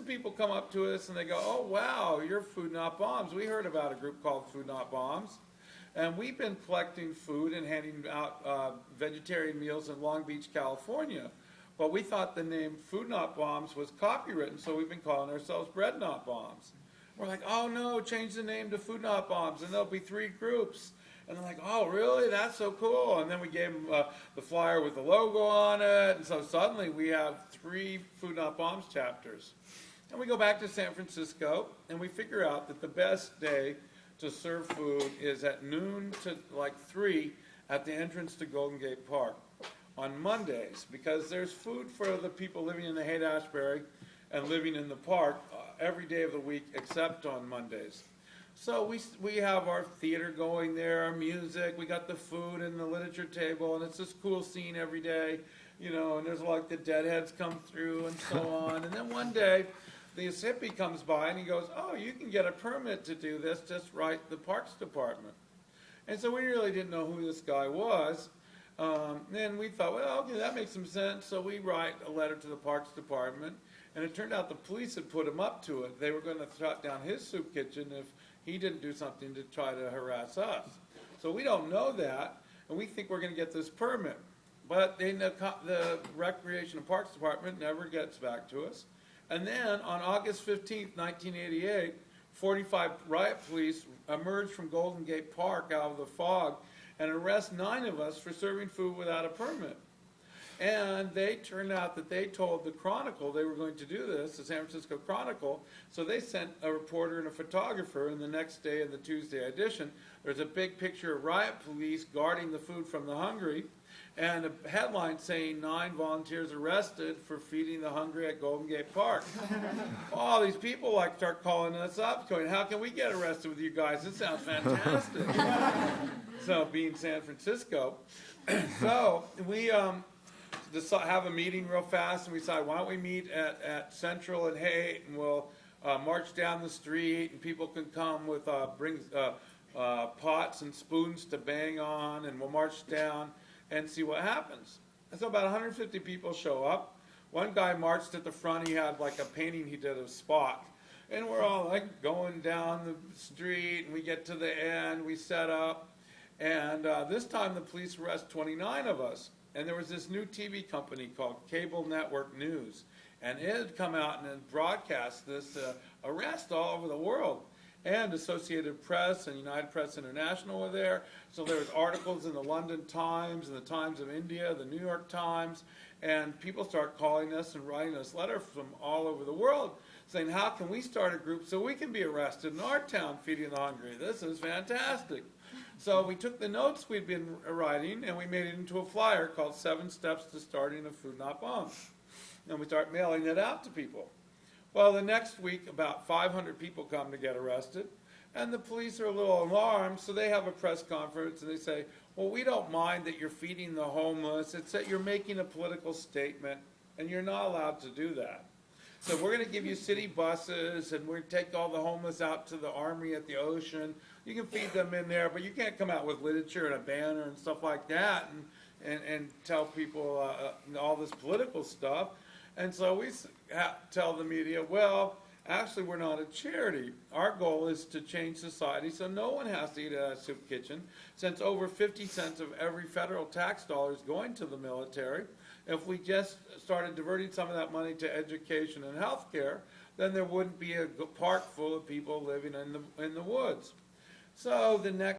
some people come up to us and they go, oh, wow, you're Food Not Bombs. We heard about a group called Food Not Bombs. And we've been collecting food and handing out vegetarian meals in Long Beach, California. But we thought the name Food Not Bombs was copywritten, so we've been calling ourselves Bread Not Bombs. We're like, oh no, change the name to Food Not Bombs, and there'll be 3 groups. And they're like, oh really? That's so cool. And then we gave them the flyer with the logo on it, and so suddenly we have 3 Food Not Bombs chapters. And we go back to San Francisco, and we figure out that the best day to serve food is at noon to like 3 at the entrance to Golden Gate Park on Mondays, because there's food for the people living in the Haight-Ashbury and living in the park every day of the week except on Mondays. So we have our theater going there, our music, we got the food and the literature table, and it's this cool scene every day, you know, and there's like the deadheads come through and so on. And then one day, this hippie comes by and he goes, oh, you can get a permit to do this, just write the Parks Department. And so we really didn't know who this guy was. Then we thought, well, okay, that makes some sense. So we write a letter to the Parks Department. And it turned out the police had put him up to it. They were going to shut down his soup kitchen if he didn't do something to try to harass us. So we don't know that, and we think we're going to get this permit. But the Recreation and Parks Department never gets back to us. And then on August 15th, 1988, 45 riot police emerged from Golden Gate Park out of the fog and arrest 9 of us for serving food without a permit. And they turned out that they told the Chronicle they were going to do this, the San Francisco Chronicle, so they sent a reporter and a photographer, and the next day in the Tuesday edition, there's a big picture of riot police guarding the food from the hungry, and a headline saying 9 volunteers arrested for feeding the hungry at Golden Gate Park. All these people like start calling us up, going, how can we get arrested with you guys? This sounds fantastic. So being San Francisco, so we have a meeting real fast, and we decide, why don't we meet at Central and Haight, and we'll march down the street, and people can come with bring pots and spoons to bang on, and we'll march down and see what happens. And so about 150 people show up. One guy marched at the front. He had like a painting he did of Spock. And we're all like going down the street, and we get to the end, we set up. And this time the police arrest 29 of us. And there was this new TV company called Cable Network News. And it had come out and had broadcast this arrest all over the world. And Associated Press and United Press International were there. So there was articles in the London Times and the Times of India, the New York Times, and people start calling us and writing us letters from all over the world saying, how can we start a group so we can be arrested in our town feeding the hungry? This is fantastic. So we took the notes we'd been writing and we made it into a flyer called 7 Steps to Starting a Food Not Bombs. And we start mailing it out to people. Well, the next week, about 500 people come to get arrested, and the police are a little alarmed, so they have a press conference, and they say, well, we don't mind that you're feeding the homeless. It's that you're making a political statement, and you're not allowed to do that. So we're going to give you city buses, and we're going to take all the homeless out to the armory at the ocean. You can feed them in there, but you can't come out with literature and a banner and stuff like that and tell people all this political stuff. And so we tell the media, well, actually we're not a charity. Our goal is to change society so no one has to eat at a soup kitchen, since over 50 cents of every federal tax dollar is going to the military. If we just started diverting some of that money to education and health care, then there wouldn't be a park full of people living in the woods. So the next